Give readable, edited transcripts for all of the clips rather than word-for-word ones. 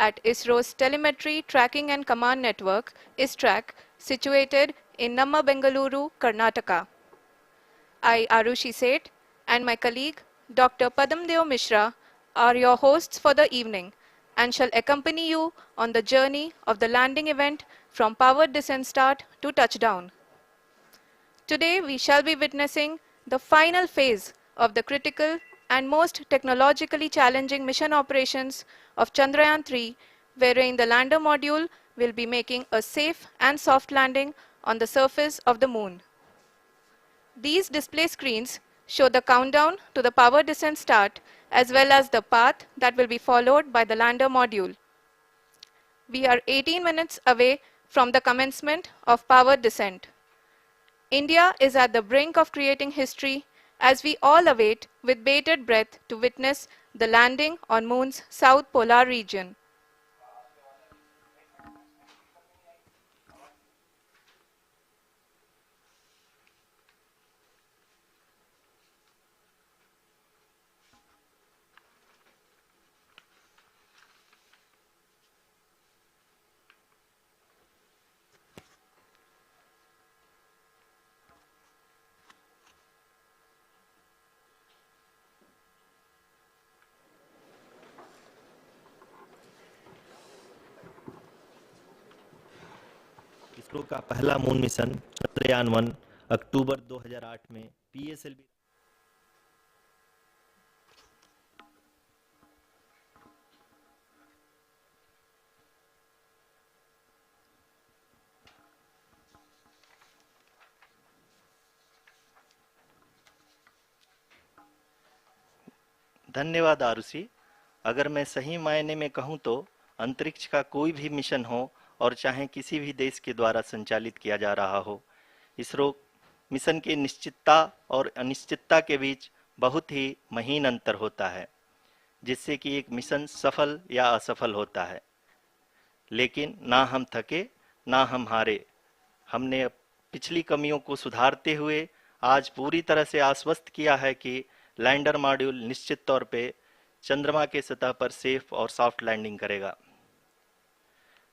at ISRO's Telemetry Tracking and Command Network, ISTRAC, situated in Namma, Bengaluru, Karnataka. I, Arushi Seth, and my colleague, Dr. Padamdeo Mishra, are your hosts for the evening and shall accompany you on the journey of the landing event from powered descent start to touchdown. Today, we shall be witnessing the final phase of the critical and most technologically challenging mission operations of Chandrayaan-3, wherein the lander module will be making a safe and soft landing on the surface of the moon. These display screens show the countdown to the power descent start as well as the path that will be followed by the lander module. We are 18 minutes away from the commencement of power descent. India is at the brink of creating history as we all await with bated breath to witness the landing on Moon's south polar region. ISRO का पहला moon mission Chandrayaan one अक्टूबर 2008 में PSLV धन्यवाद आरुषि। अगर मैं सही मायने में कहूं तो अंतरिक्ष का कोई भी मिशन हो और चाहे किसी भी देश के द्वारा संचालित किया जा रहा हो, इसरो मिशन की निश्चितता और अनिश्चितता के बीच बहुत ही महीन अंतर होता है, जिससे कि एक मिशन सफल या असफल होता है। लेकिन ना हम थके ना हम हारे। हमने पिछली कमियों को सुधारते हुए आज पूरी तरह से आश्वस्त किया है कि लैंडर मॉड्यूल निश्चित तौर पे चंद्रमा के सतह पर सेफ और सॉफ्ट लैंडिंग करेगा।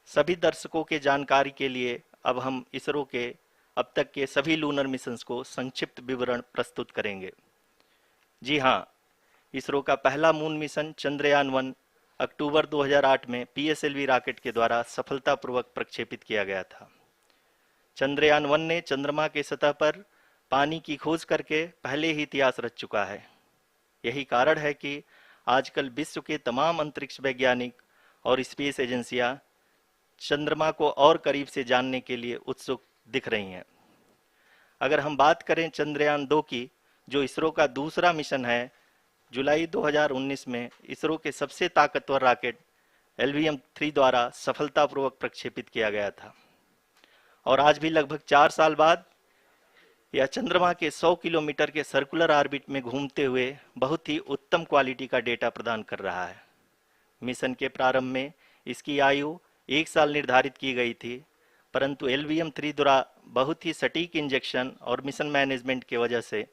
सभी दर्शकों के जानकारी के लिए अब हम इसरो के अब तक के सभी लूनर मिशंस को संक्षिप्त विवरण प्रस्तुत करेंगे। जी हाँ, इसरो का पहला मून मिशन चंद्रयान-1 अक्टूबर 2008 में पीएसएलवी रॉकेट के द्वारा सफलतापूर्वक प्रक्षेपित किया गया था। चंद्रयान-1 ने चंद्रमा के सतह पर पानी की खोज करके पहले ही इतिहास रच चुका है। यही कारण है कि आजकल विश्व के तमाम अंतरिक्ष वैज्ञानिक और स्पेस एजेंसियां चंद्रमा को और करीब से जानने के लिए उत्सुक दिख रही हैं। अगर हम बात करें चंद्रयान-2 की, जो इसरो का दूसरा मिशन है, जुलाई 2019 में इसरो के सबसे ताकतवर रॉकेट LVM-3 द्वारा सफलतापूर्वक प्रक्षेपित किया गया था और आज भी लगभग 4 साल बाद यह चंद्रमा के 100 किलोमीटर के सर्कुलर ऑर्बिट में घूमते हुए बहुत ही उत्तम क्वालिटी का डेटा प्रदान कर रहा है। मिशन के प्रारंभ में इसकी आयु 1 साल निर्धारित की गई थी, परंतु LVM-3 द्वारा बहुत ही सटीक इंजेक्शन और मिशन मैनेजमेंट की वजह से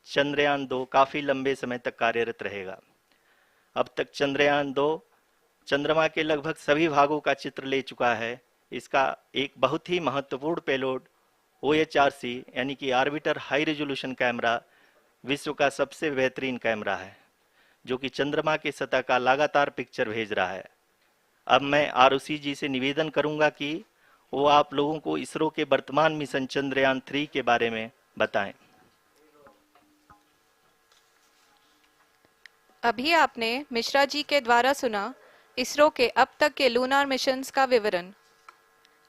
चंद्रयान-2 काफ़ी लंबे समय तक कार्यरत रहेगा। अब तक चंद्रयान-2 चंद्रमा के लगभग सभी भागों का चित्र ले चुका है। इसका एक बहुत ही महत्वपूर्ण पेलोड OHRC यानी कि ऑर्बिटर हाई रेजोल्यूशन कैमरा विश्व का सबसे बेहतरीन कैमरा है, जो कि चंद्रमा के सतह का लगातार पिक्चर भेज रहा है। अब मैं आरुषि जी से निवेदन करूंगा कि वो आप लोगों को इसरो के वर्तमान मिशन चंद्रयान-3 के बारे में बताएं। अभी आपने मिश्रा जी के द्वारा सुना इसरो के अब तक के लूनार मिशंस का विवरण।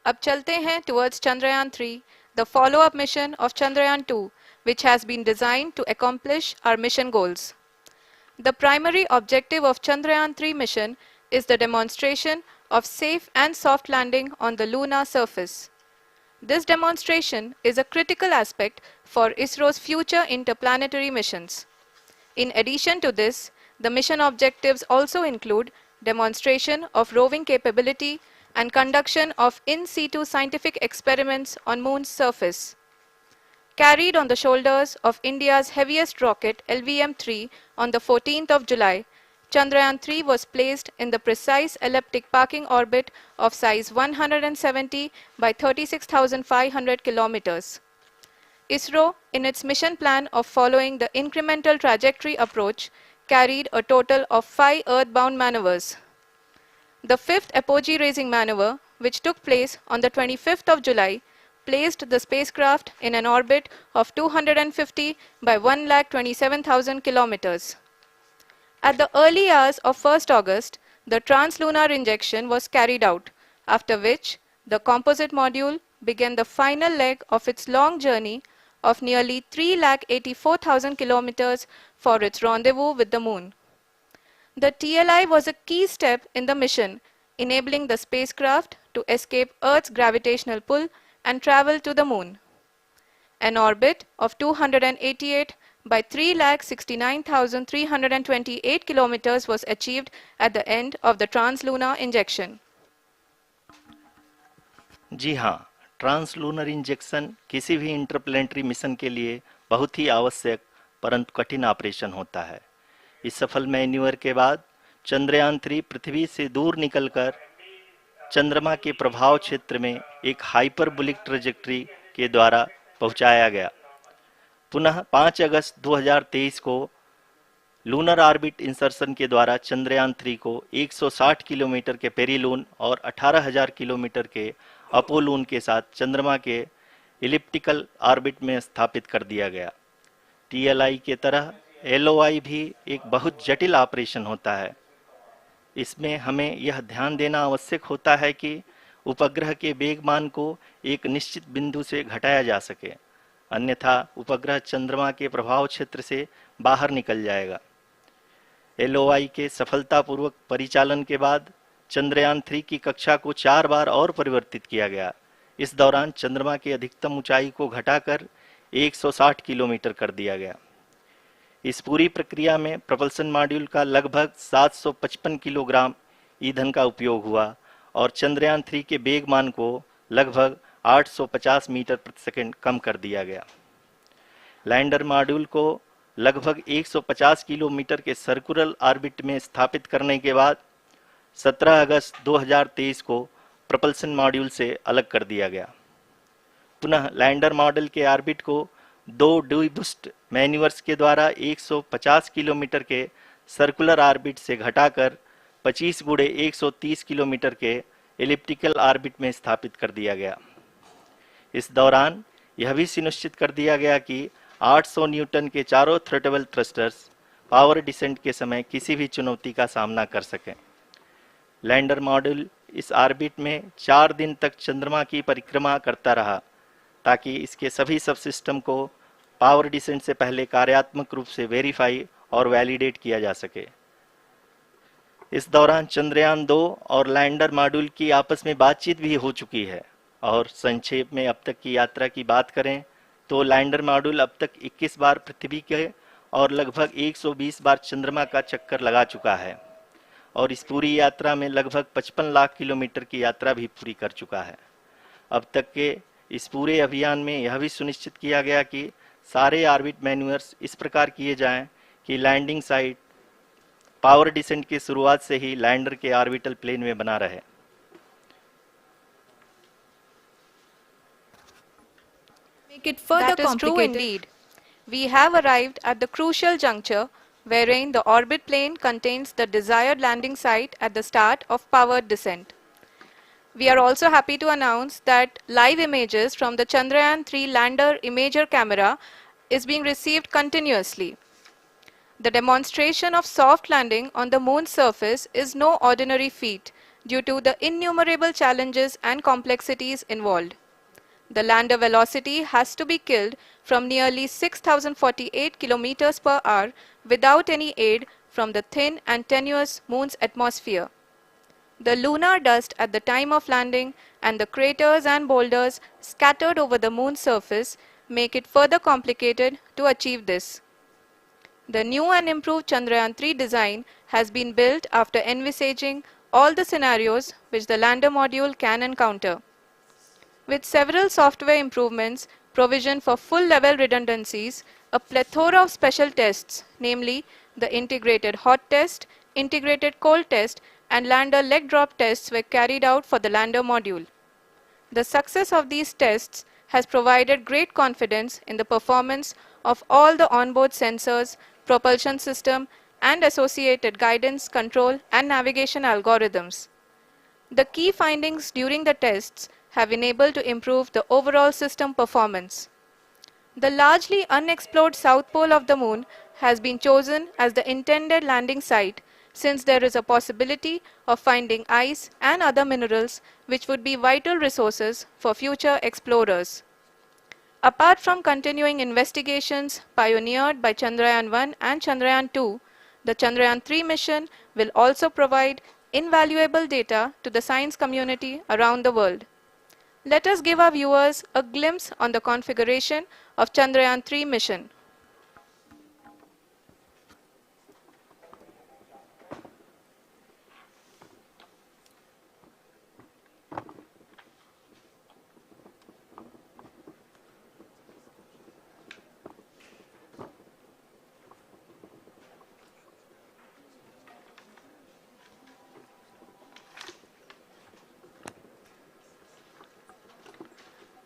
अब चलते हैं towards Chandrayaan-3, the follow-up mission of Chandrayaan-2, which has been designed to accomplish our mission goals. The primary objective of Chandrayaan-3 mission is the demonstration of safe and soft landing on the lunar surface. This demonstration is a critical aspect for ISRO's future interplanetary missions. In addition to this, the mission objectives also include demonstration of roving capability and conduction of in situ scientific experiments on Moon's surface. Carried on the shoulders of India's heaviest rocket LVM-3 on the 14th of July, Chandrayaan-3 was placed in the precise elliptic parking orbit of size 170 by 36,500 kilometers. ISRO, in its mission plan of following the incremental trajectory approach, carried a total of 5 earthbound maneuvers. The fifth apogee raising maneuver, which took place on the 25th of July, placed the spacecraft in an orbit of 250 by 1,27,000 kilometers. At the early hours of 1st August, the translunar injection was carried out, after which the composite module began the final leg of its long journey of nearly 3,84,000 kilometers for its rendezvous with the Moon. The TLI was a key step in the mission, enabling the spacecraft to escape Earth's gravitational pull and travel to the Moon. An orbit of 288 by 3,69,328 kilometers was achieved at the end of the translunar injection. जी हाँ, translunar injection किसी भी interplanetary mission के लिए बहुत ही आवश्यक परंतु कठिन operation होता है। इस सफल मैन्यूवर के बाद चंद्रयान-3 पृथ्वी से दूर निकलकर चंद्रमा के प्रभाव क्षेत्र में एक हाइपरबोलिक ट्रेजेक्ट्री के द्वारा पहुंचाया गया। पुनः 5 अगस्त 2023 को लूनर ऑर्बिट इंसर्शन के द्वारा चंद्रयान-3 को 160 किलोमीटर के पेरीलून और 18,000 किलोमीटर के अपोलून के साथ चंद्रमा के इलिप्टिकल ऑर्बिट में स्थापित कर दिया गया। टीएलआई के तरह एलओआई भी एक बहुत जटिल ऑपरेशन होता है। इसमें हमें यह ध्यान देना आवश्यक होता है कि उपग्रह के वेगमान को एक निश्चित बिंदु से घटाया जा सके, अन्यथा उपग्रह चंद्रमा के प्रभाव क्षेत्र से बाहर निकल जाएगा। एलओआई के सफलतापूर्वक परिचालन के बाद चंद्रयान-3 की कक्षा को 4 बार और परिवर्तित किया गया। इस दौरान चंद्रमा की अधिकतम ऊंचाई को घटाकर 160 किलोमीटर कर दिया गया। इस पूरी प्रक्रिया में प्रपल्सन मॉड्यूल का लगभग 755 किलोग्राम ईंधन का उपयोग हुआ और चंद्रयान-3 के वेगमान को लगभग 850 मीटर प्रति सेकंड कम कर दिया गया। लैंडर मॉड्यूल को लगभग 150 किलोमीटर के सर्कुलर ऑर्बिट में स्थापित करने के बाद 17 अगस्त 2023 को प्रपल्सन मॉड्यूल से अलग कर दिया गया। पुनः लैंडर मॉडल के ऑर्बिट को 2 डीबूस्ट मैन्यूवर्स के द्वारा 150 किलोमीटर के सर्कुलर ऑर्बिट से घटाकर 25 गुणे 130 किलोमीटर के एलिप्टिकल ऑर्बिट में स्थापित कर दिया गया। इस दौरान यह भी सुनिश्चित कर दिया गया कि 800 न्यूटन के चारों थ्रोटेबल थ्रस्टर्स पावर डिसेंट के समय किसी भी चुनौती का सामना कर सकें। लैंडर मॉड्यूल इस ऑर्बिट में 4 दिन तक चंद्रमा की परिक्रमा करता रहा ताकि इसके सभी सब सिस्टम को पावर डिसेंट से पहले कार्यात्मक रूप से वेरीफाई और वैलिडेट किया जा सके। इस दौरान चंद्रयान-2 और लैंडर मॉड्यूल की आपस में बातचीत भी हो चुकी है। और संक्षेप में अब तक की यात्रा की बात करें तो लैंडर मॉड्यूल अब तक 21 बार पृथ्वी के और लगभग 120 बार चंद्रमा का चक्कर लगा चुका है और इस पूरी यात्रा में लगभग 55 लाख किलोमीटर की यात्रा भी पूरी कर चुका है। अब तक के इस पूरे अभियान में यह भी सुनिश्चित किया गया कि सारे ऑर्बिट मैन्यूवर्स इस प्रकार किए जाएं कि लैंडिंग साइट पावर डिसेंट की शुरुआत से ही लैंडर के ऑर्बिटल प्लेन में बना रहे। Make it further that is true indeed. We have arrived at the crucial juncture wherein the orbit plane contains the desired landing site at the start of powered descent. We are also happy to announce that live images from the Chandrayaan-3 lander imager camera is being received continuously. The demonstration of soft landing on the moon's surface is no ordinary feat due to the innumerable challenges and complexities involved. The lander velocity has to be killed from nearly 6,048 kilometers per hour without any aid from the thin and tenuous moon's atmosphere. The lunar dust at the time of landing and the craters and boulders scattered over the moon's surface make it further complicated to achieve this. The new and improved Chandrayaan-3 design has been built after envisaging all the scenarios which the lander module can encounter. With several software improvements, provision for full-level redundancies, a plethora of special tests, namely the integrated hot test integrated cold test, and lander leg drop tests were carried out for the lander module. The success of these tests has provided great confidence in the performance of all the onboard sensors, propulsion system, and associated guidance, control, and navigation algorithms. The key findings during the tests have enabled to improve the overall system performance. The largely unexplored south pole of the moon has been chosen as the intended landing site since there is a possibility of finding ice and other minerals which would be vital resources for future explorers. Apart from continuing investigations pioneered by Chandrayaan-1 and Chandrayaan-2, the Chandrayaan-3 mission will also provide invaluable data to the science community around the world. Let us give our viewers a glimpse on the configuration of Chandrayaan-3 mission.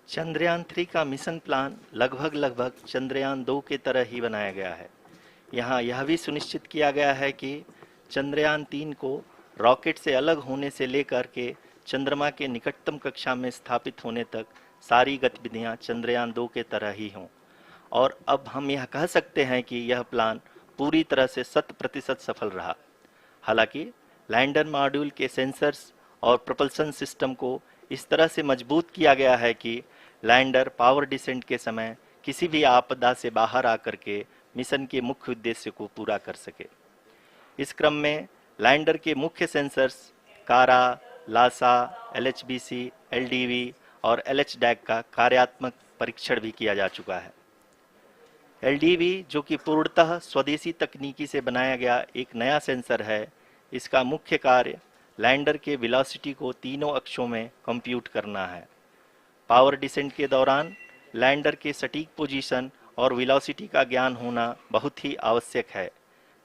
Chandrayaan 3 का mission plan लगभग चंद्रयान 2 के तरह ही बनाया गया है। यहाँ यह भी सुनिश्चित किया गया है कि चंद्रयान 3 को रॉकेट से अलग होने से लेकर के चंद्रमा के निकटतम कक्षा में स्थापित होने तक सारी गतिविधियां चंद्रयान 2 के तरह ही हों। और अब हम यह कह सकते हैं कि यह प्लान पूरी तरह से 100% सफल रहा। हालांकि लैंडर मॉड्यूल के सेंसर्स और प्रोपल्शन सिस्टम को इस तरह से मजबूत किया गया है कि लैंडर पावर डिसेंट के समय किसी भी आपदा से बाहर आकर के मिशन के मुख्य उद्देश्य को पूरा कर सके। इस क्रम में लैंडर के मुख्य सेंसर्स कारा, लासा, एलएचबीसी, एलडीवी और एलएचडैक का कार्यात्मक परीक्षण भी किया जा चुका है। एलडीवी, जो कि पूर्णतः स्वदेशी तकनीकी से बनाया गया एक नया सेंसर है, इसका मुख्य कार्य लैंडर के वेलोसिटी को तीनों अक्षों में कंप्यूट करना है। पावर डिसेंट के दौरान लैंडर के सटीक पोजीशन और वेलोसिटी का ज्ञान होना बहुत ही आवश्यक है।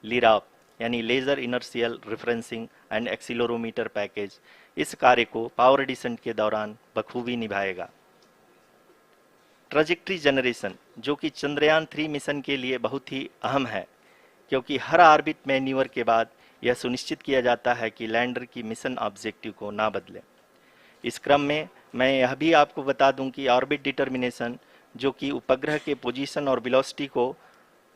लिराप यानी laser inertial referencing and accelerometer package इस कार्य को पावर डिसेंट के दौरान बखूबी निभाएगा। ट्रैजेक्टरी जनरेशन, जो कि चंद्रयान 3 मिशन के लिए बहुत ही अहम है, क्योंकि हर ऑर्बिट मैन्यूवर के बाद यह सुनिश्चित किया जाता है कि लैंडर की मिशन ऑब्जेक्टिव को ना बदले। इस क्रम में मैं यह भी आपको बता दूं कि ऑर्बिट डिटर्मिनेशन, जो कि उपग्रह के पोजीशन और वेलोसिटी को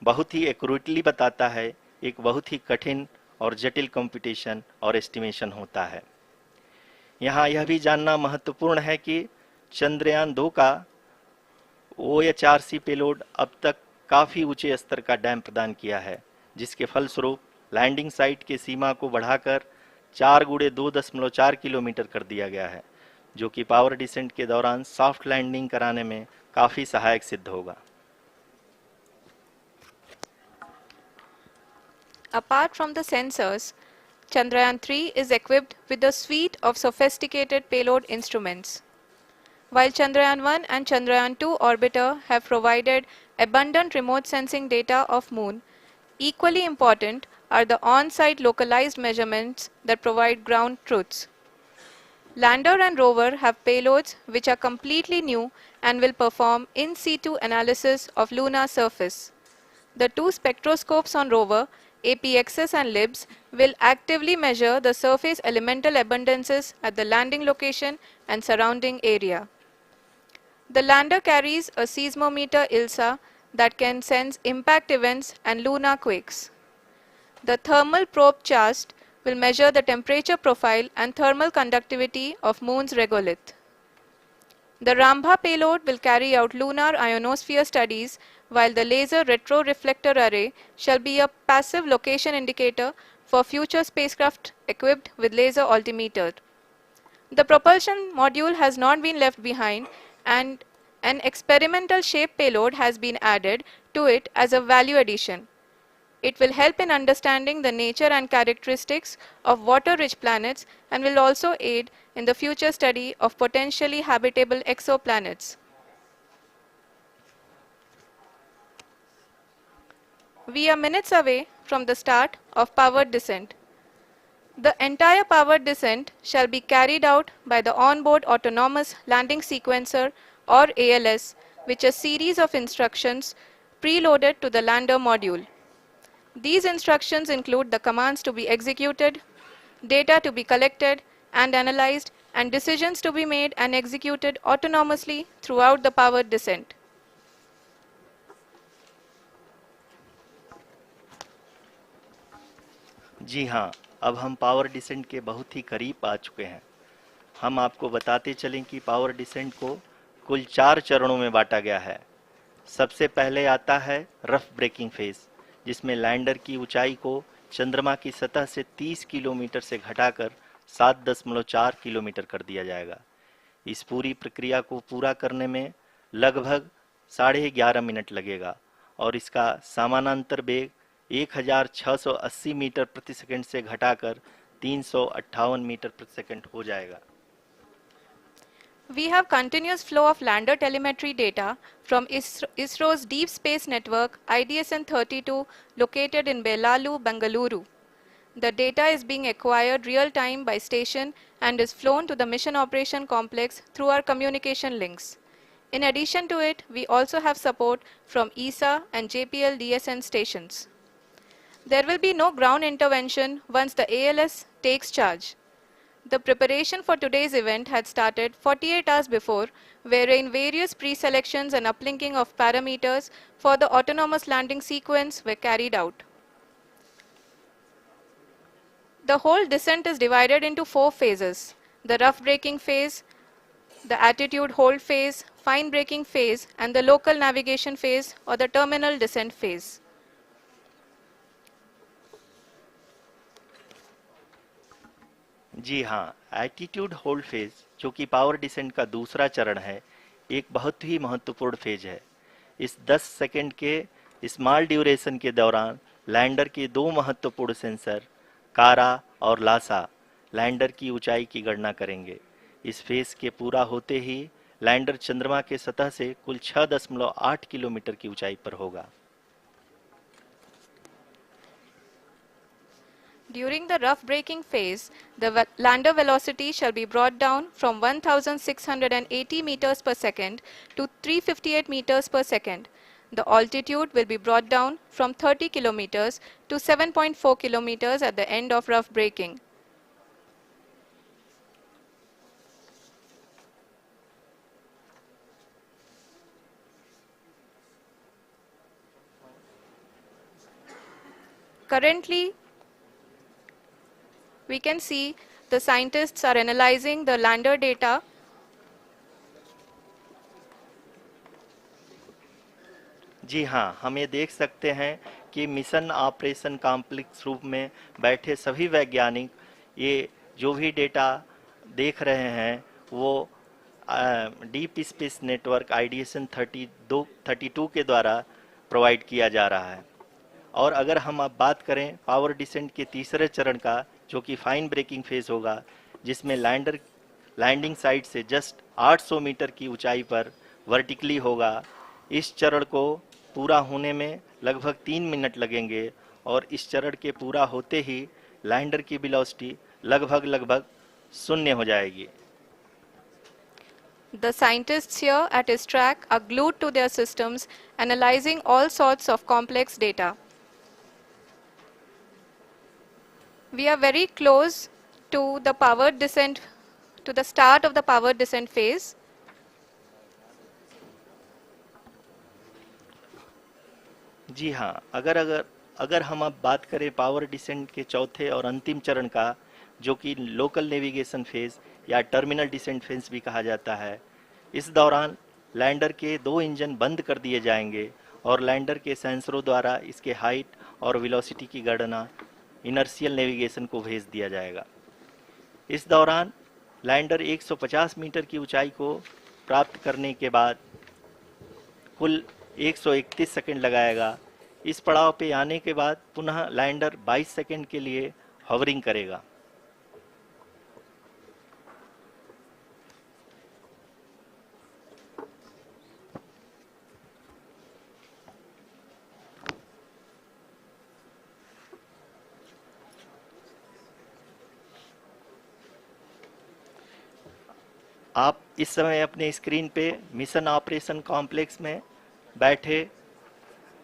बहुत ही एक्यूरेटली बताता है, एक बहुत ही कठिन और जटिल कंप्यूटेशन और एस्टिमेशन होता है। यहाँ यह भी जानना महत्वपूर्ण है कि चंद्रयान 2 का OHRC पेलोड अब तक काफ़ी ऊंचे स्तर का डैम प्रदान किया है, जिसके फलस्वरूप लैंडिंग साइट के सीमा को बढ़ाकर 4 गुणे 2.4 किलोमीटर कर दिया गया है, जो कि पावर डिसेंट के दौरान सॉफ्ट लैंडिंग कराने में काफ़ी सहायक सिद्ध होगा। Apart from the sensors, Chandrayaan-3 is equipped with a suite of sophisticated payload instruments. While Chandrayaan-1 and Chandrayaan-2 orbiter have provided abundant remote sensing data of Moon, equally important are the on-site localized measurements that provide ground truths. Lander and rover have payloads which are completely new and will perform in situ analysis of lunar surface. The two spectroscopes on rover, APXS and LIBS, will actively measure the surface elemental abundances at the landing location and surrounding area. The lander carries a seismometer ILSA that can sense impact events and lunar quakes. The thermal probe CHAST will measure the temperature profile and thermal conductivity of Moon's regolith. The Rambha payload will carry out lunar ionosphere studies, while the laser retroreflector array shall be a passive location indicator for future spacecraft equipped with laser altimeter. The propulsion module has not been left behind, and an experimental shape payload has been added to it as a value addition. It will help in understanding the nature and characteristics of water-rich planets and will also aid in the future study of potentially habitable exoplanets. We are minutes away from the start of powered descent. The entire powered descent shall be carried out by the onboard autonomous landing sequencer or ALS, which is a series of instructions preloaded to the lander module. These instructions include the commands to be executed, data to be collected and analyzed, and decisions to be made and executed autonomously throughout the powered descent. जी हाँ, अब हम power descent के बहुत ही करीब आ चुके हैं। हम आपको बताते चलें कि पावर डिसेंट को कुल 4 चरणों में बांटा गया है। सबसे पहले आता है रफ ब्रेकिंग फेज, जिसमें लैंडर की ऊंचाई को चंद्रमा की सतह से 30 किलोमीटर से घटाकर 7.4 किलोमीटर कर दिया जाएगा। इस पूरी प्रक्रिया को पूरा करने में लगभग 11.5 मिनट लगेगा और इसका समानांतर वेग 1680 मीटर प्रति सेकंड से घटाकर 358 मीटर प्रति सेकंड हो जाएगा। We have continuous flow of lander telemetry data from ISRO's Deep Space Network IDSN-32 located in Belalu, Bengaluru. The data is being acquired real-time by station and is flown to the Mission Operation Complex through our communication links. In addition to it, we also have support from ESA and JPL DSN stations. There will be no ground intervention once the ALS takes charge. The preparation for today's event had started 48 hours before, wherein various pre-selections and uplinking of parameters for the autonomous landing sequence were carried out. The whole descent is divided into 4 phases: the rough braking phase, the attitude hold phase, fine braking phase, and the local navigation phase or the terminal descent phase. जी हाँ, attitude hold phase, जो कि power descent का दूसरा चरण है, एक बहुत ही महत्वपूर्ण फेज है। इस 10 सेकंड के स्मॉल ड्यूरेशन के दौरान लैंडर के दो महत्वपूर्ण सेंसर कारा और लासा लैंडर की ऊंचाई की गणना करेंगे। इस फेज के पूरा होते ही लैंडर चंद्रमा के सतह से कुल 6.8 किलोमीटर की ऊंचाई पर होगा। During the rough braking phase, the lander velocity shall be brought down from 1680 meters per second to 358 meters per second. The altitude will be brought down from 30 kilometers to 7.4 kilometers at the end of rough braking. Currently, we can see the scientists are analyzing the lander data. जी हाँ, हम ये देख सकते हैं कि mission operation complex रूप में बैठे सभी वैज्ञानिक ये जो भी डेटा देख रहे हैं वो डीप स्पेस नेटवर्क IDSN 32 के द्वारा प्रोवाइड किया जा रहा है। और अगर हम अब बात करें पावर डिसेंट के तीसरे चरण का, जो कि फाइन ब्रेकिंग फेज होगा, जिसमें लैंडिंग साइट से जस्ट 800 मीटर की ऊंचाई पर वर्टिकली होगा। इस चरण को पूरा होने में लगभग 3 मिनट लगेंगे और इस चरण के पूरा होते ही लैंडर की वेलोसिटी लगभग शून्य हो जाएगी। The scientists here at ISRO are glued to their systems, analyzing all sorts of complex data. We are very close to the powered descent, to the start of the powered descent phase. जी हाँ, अगर हम अब बात करें power descent के चौथे और अंतिम चरण का, जो कि लोकल नेविगेशन फेज या टर्मिनल डिसेंट फेज भी कहा जाता है, इस दौरान लैंडर के 2 इंजन बंद कर दिए जाएंगे और लैंडर के सेंसरों द्वारा इसके हाइट और वेलोसिटी की गणना इनर्शियल नेविगेशन को भेज दिया जाएगा। इस दौरान लैंडर 150 मीटर की ऊंचाई को प्राप्त करने के बाद कुल 131 सेकंड लगाएगा। इस पड़ाव पे आने के बाद पुनः लैंडर 22 सेकंड के लिए हॉवरिंग करेगा। आप इस समय अपने स्क्रीन पे मिशन ऑपरेशन कॉम्प्लेक्स में बैठे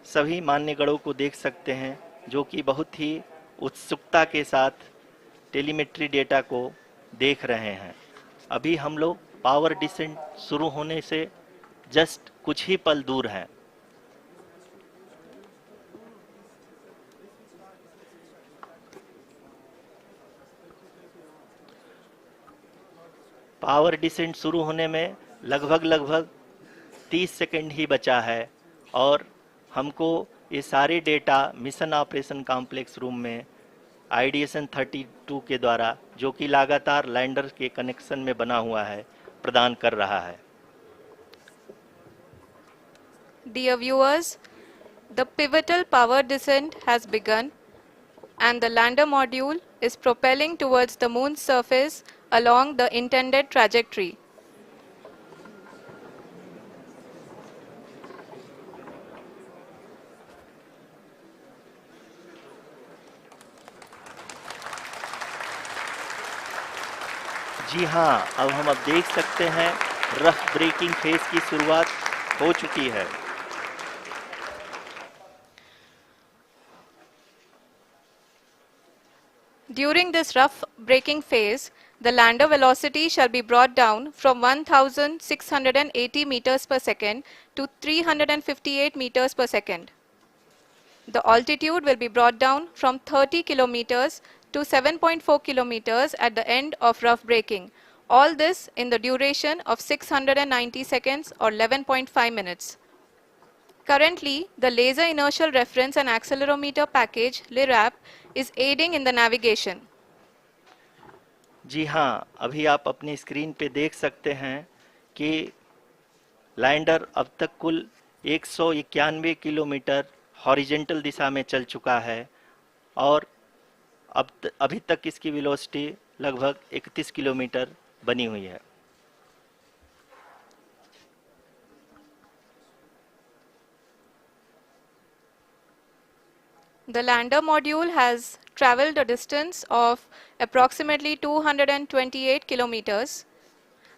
सभी मान्यगणों को देख सकते हैं, जो कि बहुत ही उत्सुकता के साथ टेलीमेट्री डेटा को देख रहे हैं। अभी हम लोग पावर डिसेंट शुरू होने से जस्ट कुछ ही पल दूर हैं। पावर डिसेंट शुरू होने में लगभग 30 सेकंड ही बचा है और हमको ये सारे data mission operation complex room में आईडीएसएन 32 के द्वारा, जो कि लगातार लैंडर के कनेक्शन में बना हुआ है, प्रदान कर रहा है। Dear viewers, the pivotal power descent has begun and the lander module is propelling towards the moon's surface along the intended trajectory. जी हाँ, अब देख सकते हैं रफ ब्रेकिंग फेज की शुरुआत हो चुकी है। During this rough braking phase, the lander velocity shall be brought down from 1680 meters per second to 358 meters per second. The altitude will be brought down from 30 kilometers to 7.4 kilometers at the end of rough braking. All this in the duration of 690 seconds or 11.5 minutes. Currently, the Laser Inertial Reference and Accelerometer package (LIRAP) is aiding in the navigation. जी हाँ, अभी आप अपनी screen पे देख सकते हैं कि lander अब तक कुल 191 किलोमीटर हॉरिजेंटल दिशा में चल चुका है और अभी तक इसकी वेलोसिटी लगभग 31 किलोमीटर बनी हुई है। The lander module has traveled a distance of approximately 228 kilometers.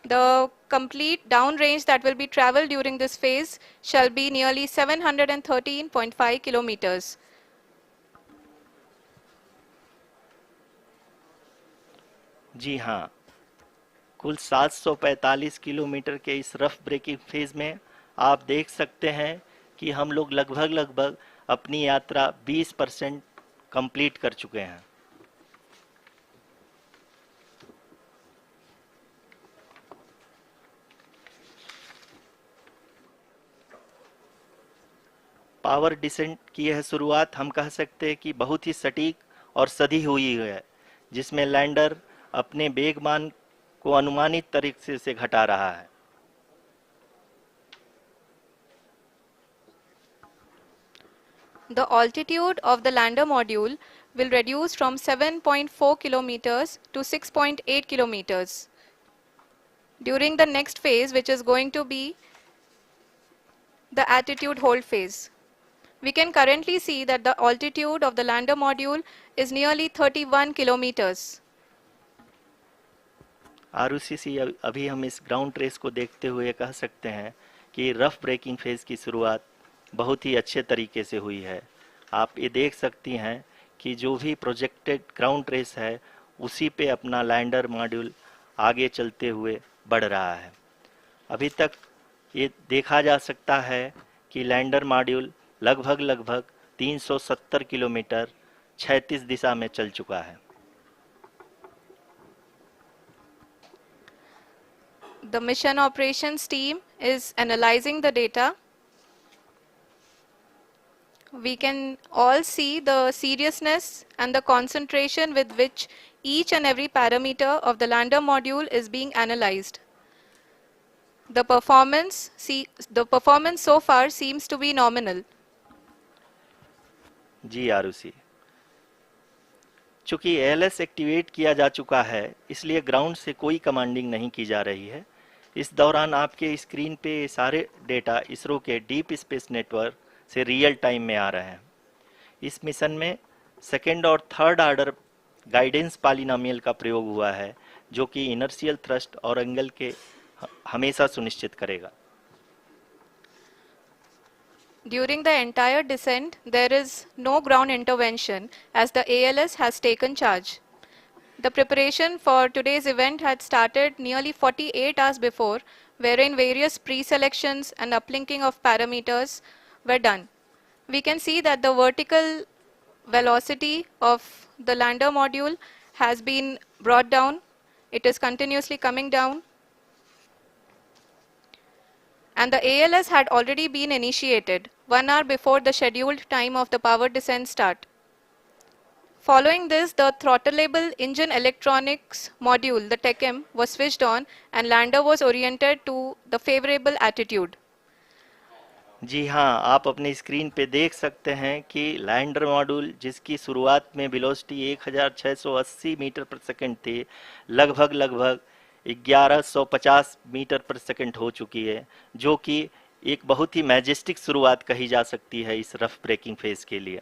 The complete downrange that will be traveled during this phase shall be nearly 713.5 kilometers. जी हाँ, कुल 745 किलोमीटर के इस रफ ब्रेकिंग फेज में आप देख सकते हैं कि हम लोग लगभग अपनी यात्रा 20% कंप्लीट कर चुके हैं। पावर डिसेंट की यह शुरुआत हम कह सकते हैं कि बहुत ही सटीक और सधी हुई है, जिसमें लैंडर अपने वेगमान को अनुमानित तरीके से घटा रहा है। The altitude of the lander module will reduce from 7.4 kilometers to 6.8 kilometers. During the next phase, which is going to be the attitude hold phase. We can currently see that the altitude of the lander module is nearly 31 kilometers. Arushi, अभी हम इस ground trace को देखते हुए कह सकते हैं कि रफ ब्रेकिंग फेज की शुरुआत बहुत ही अच्छे तरीके से हुई है। आप ये देख सकती हैं कि जो भी प्रोजेक्टेड ग्राउंड ट्रेस है, उसी पे अपना लैंडर मॉड्यूल आगे चलते हुए बढ़ रहा है। अभी तक ये देखा जा सकता है कि लैंडर मॉड्यूल लगभग 370 किलोमीटर क्षैतिज दिशा में चल चुका है। The mission operations team is analyzing the data. We can all see the seriousness and the concentration with which each and every parameter of the lander module is being analyzed. The performance so far seems to be nominal. जी आरुषि, चूंकि ALS activate किया जा चुका है, इसलिए ground से कोई commanding नहीं की जा रही है। इस दौरान आपके स्क्रीन पे सारे डेटा इसरो के डीप स्पेस नेटवर्क से रियल टाइम में आ रहे हैं। इस मिशन में सेकेंड और थर्ड ऑर्डर गाइडेंस पॉलिनोमियल का प्रयोग हुआ है, जो कि इनर्शियल थ्रस्ट और एंगल के हमेशा सुनिश्चित करेगा। During the entire descent, there is no ground intervention as the ALS has taken charge. The preparation for today's event had started nearly 48 hours before, wherein various pre-selections and uplinking of parameters were done. We can see that the vertical velocity of the lander module has been brought down. It is continuously coming down. And the ALS had already been initiated 1 hour before the scheduled time of the power descent start. Following this, the throttleable engine electronics module, the TECM, was switched on and lander was oriented to the favorable attitude. जी हाँ, आप अपनी screen पे देख सकते हैं कि lander module जिसकी शुरुआत में वेलोसिटी 1680 मीटर पर सेकंड थी, लगभग 1150 मीटर पर सेकंड हो चुकी है, जो कि एक बहुत ही मैजेस्टिक शुरुआत कही जा सकती है इस रफ ब्रेकिंग फेज के लिए।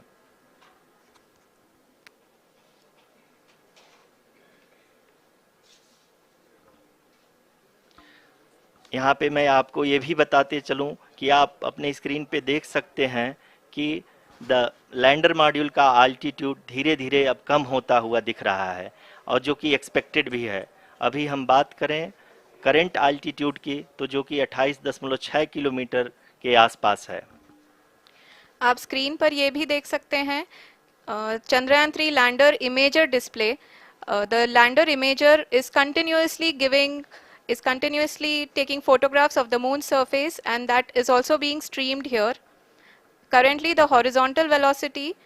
यहाँ पे मैं आपको ये भी बताते चलूँ कि आप अपने स्क्रीन पे देख सकते हैं कि द लैंडर मॉड्यूल का आल्टीट्यूड धीरे धीरे अब कम होता हुआ दिख रहा है, और जो कि एक्सपेक्टेड भी है। अभी हम बात करें करंट आल्टीट्यूड की, तो जो कि 28.6 किलोमीटर के आसपास है। आप स्क्रीन पर ये भी देख सकते हैं Chandrayaan-3 lander imager display. The lander imager is continuously taking photographs of the moon's surface, and that is also being streamed here. Currently, the horizontal velocity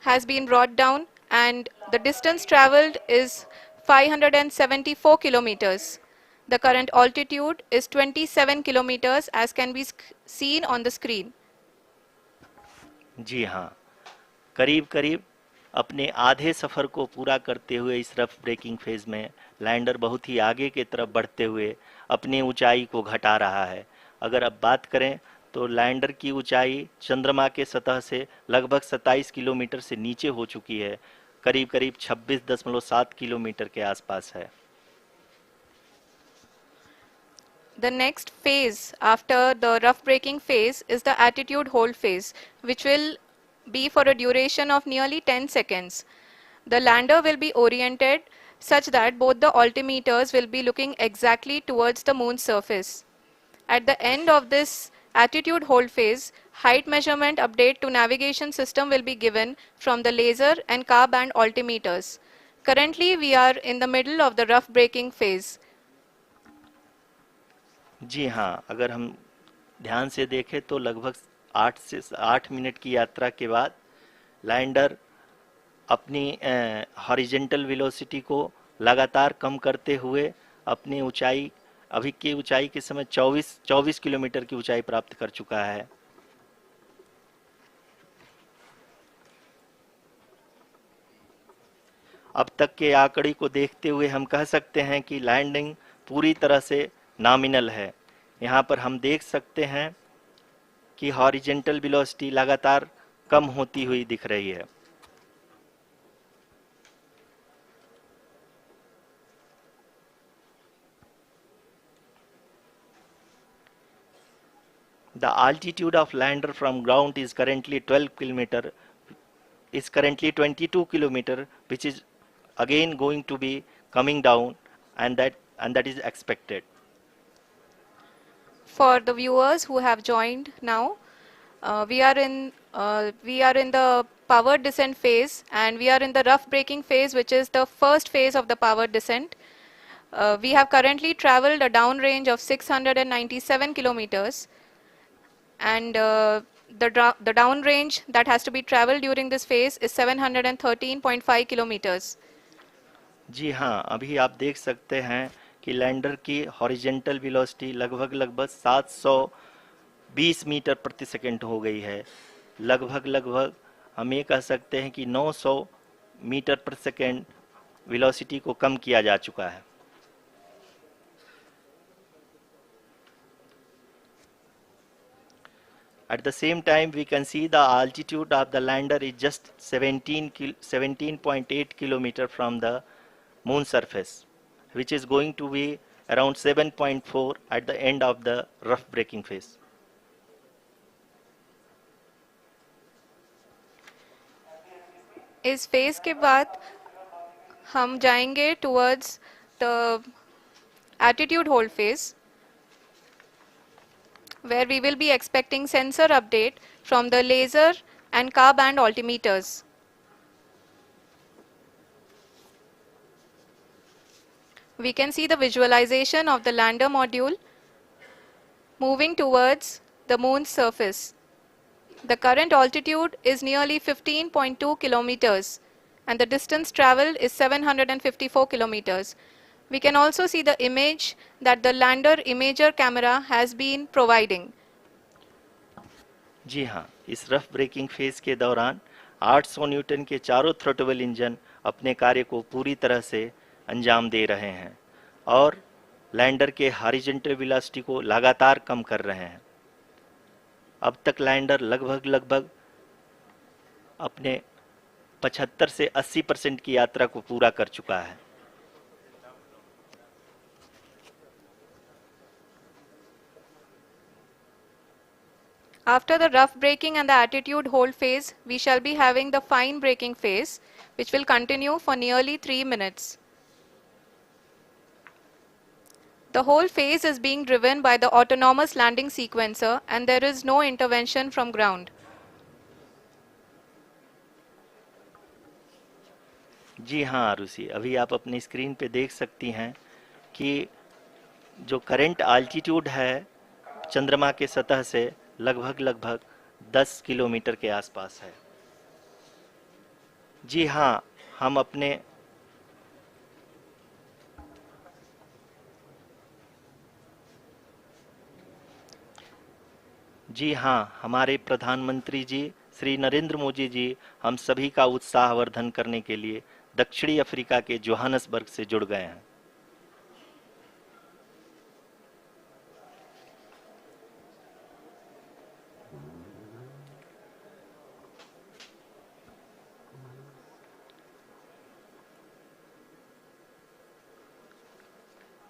has been brought down and the distance traveled is 574 kilometers. The current altitude is 27 kilometers as can be seen on the screen. जी हाँ, करीब करीब अपने आधे सफ़र को पूरा करते हुए इस रफ ब्रेकिंग फेज में लैंडर बहुत ही आगे की तरफ बढ़ते हुए अपनी ऊंचाई को घटा रहा है। अगर अब बात करें तो लैंडर की ऊंचाई चंद्रमा के सतह से लगभग 27 किलोमीटर से नीचे हो चुकी है, करीब करीब 26.7 किलोमीटर के आसपास है। The next phase after the rough braking phase is the attitude hold phase, which will be for a duration of nearly 10 seconds. The lander will be oriented such that both the altimeters will be looking exactly towards the moon's surface. At the end of this attitude hold phase, height measurement update to navigation system will be given from the laser and car band altimeters. Currently, we are in the middle of the rough braking phase. जी हाँ, अगर हम ध्यान से देखें तो लगभग 8 minute की यात्रा के बाद लैंडर अपनी हॉरिजेंटल वेलोसिटी को लगातार कम करते हुए अपनी ऊंचाई, अभी की ऊंचाई के समय 24 किलोमीटर की ऊंचाई प्राप्त कर चुका है। अब तक के आंकड़े को देखते हुए हम कह सकते हैं कि लैंडिंग पूरी तरह से नॉमिनल है। यहाँ पर हम देख सकते हैं कि हॉरिजेंटल वेलोसिटी लगातार कम होती हुई दिख रही है। The altitude of lander from ground is currently 22 kilometer, which is again going to be coming down, and that is expected. For the viewers who have joined now, we are in the power descent phase, and we are in the rough braking phase, which is the first phase of the power descent. We have currently traveled a downrange of 697 kilometers, and the downrange that has to be traveled during this phase is 713.5 kilometers. जी हाँ, अभी आप देख सकते हैं कि lander की horizontal velocity लगभग 720 metre प्रति सेकंड हो गई है। लगभग हम ये कह सकते हैं कि 900 मीटर प्रति सेकंड वेलोसिटी को कम किया जा चुका है। At the same time, we can see the altitude of the lander is just 17.8 kilometer from the moon surface, which is going to be around 7.4 at the end of the rough braking phase. इस phase के बाद हम जाएंगे towards the attitude hold phase, where we will be expecting sensor update from the laser and car band altimeters. We can see the visualization of the lander module moving towards the moon's surface. The current altitude is nearly 15.2 kilometers and the distance traveled is 754 kilometers. We can also see the image that the lander imager camera has been providing. जी हाँ, इस rough breaking phase के दौरान 800 Newton के चारों throttle engine अपने कार्य को पूरी तरह से अंजाम दे रहे हैं और लैंडर के हॉरिजॉन्टल वेलोसिटी को लगातार कम कर रहे हैं। अब तक लैंडर लगभग अपने 75 से 80% की यात्रा को पूरा कर चुका है। After the rough braking and the attitude hold phase, we shall be having the fine braking phase, which will continue for nearly 3 minutes. The whole phase is being driven by the autonomous landing sequencer and there is no intervention from ground. जी हाँ आरुषि, अभी आप अपनी screen पे देख सकती हैं कि जो करंट आल्टीट्यूड है चंद्रमा के सतह से लगभग 10 किलोमीटर के आसपास है। जी हाँ, हम अपने जी हाँ, हमारे प्रधानमंत्री जी श्री नरेंद्र मोदी जी हम सभी का उत्साहवर्धन करने के लिए दक्षिणी अफ्रीका के जोहानसबर्ग से जुड़ गए हैं।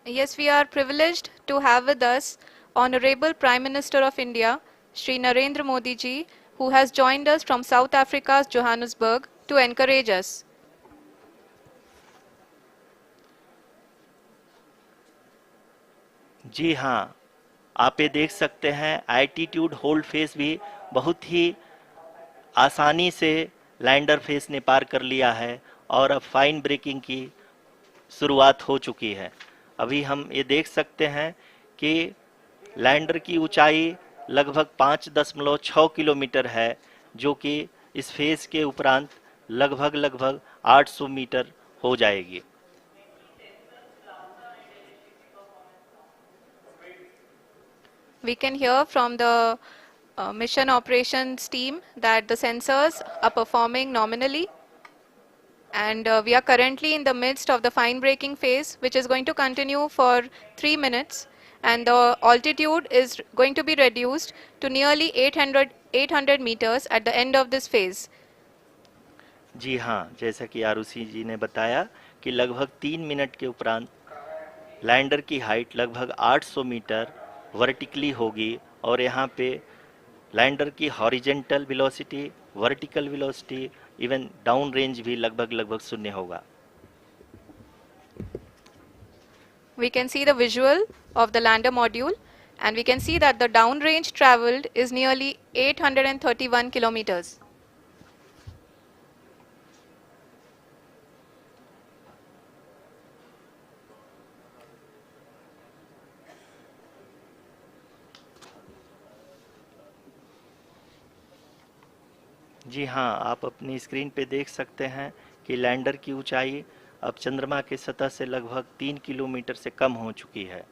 Yes, we are privileged to have with us Honorable Prime Minister of India, Shri Narendra Modi ji, who has joined us from South Africa's Johannesburg to encourage us. जी हाँ, आप ये देख सकते हैं एल्टीट्यूड होल्ड फेस भी बहुत ही आसानी से लैंडर फेस ने पार कर लिया है और अब फाइन ब्रेकिंग की शुरुआत हो चुकी है। अभी हम ये देख सकते हैं कि लैंडर की ऊंचाई लगभग 5.6 किलोमीटर है, जो कि इस फेज के उपरांत लगभग 800 मीटर हो जाएगी। We can hear from the mission operations team that the sensors are performing nominally, and we are currently in the midst of the fine braking phase, which is going to continue for 3 minutes, and the altitude is going to be reduced to nearly 800 meters at the end of this phase. जी हाँ, जैसा कि आरुषि जी ने बताया कि लगभग 3 minute के उपरांत lander की हाइट लगभग 800 मीटर वर्टिकली होगी और यहाँ पे लैंडर की horizontal velocity, vertical velocity, even down range भी लगभग शून्य होगा। We can see the visual of the lander module, and we can see that the downrange traveled is nearly 831 kilometers. जी हाँ, आप अपनी स्क्रीन पे देख सकते हैं कि लैंडर की ऊंचाई अब चंद्रमा के सतह से लगभग 3 किलोमीटर से कम हो चुकी है।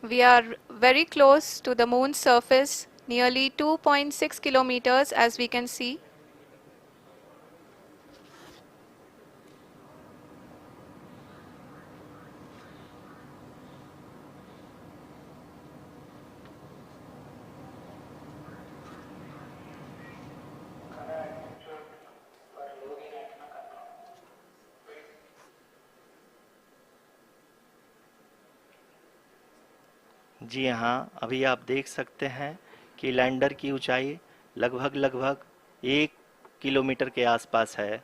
We are very close to the moon's surface, nearly 2.6 kilometers as we can see. जी हाँ, अभी आप देख सकते हैं कि लैंडर की ऊंचाई लगभग लगभग 1 किलोमीटर के आसपास है।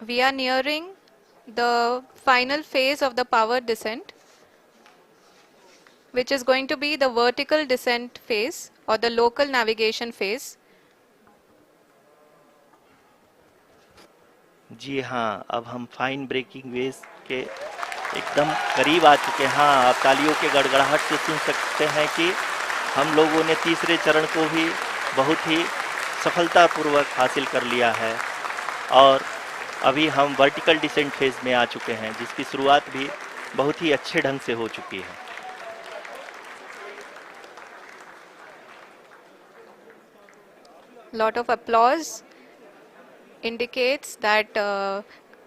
We are nearing the final phase of the power descent, which is going to be the vertical descent phase or the local navigation phase. जी हाँ, अब हम फाइन ब्रेकिंग वेव्स के एकदम करीब आ चुके हैं। हाँ, आप तालियों के गड़गड़ाहट से सुन सकते हैं कि हम लोगों ने तीसरे चरण को भी बहुत ही सफलतापूर्वक हासिल कर लिया है और अभी हम वर्टिकल डिसेंट फेज में आ चुके हैं, जिसकी शुरुआत भी बहुत ही अच्छे ढंग से हो चुकी है। Lot of applause indicates that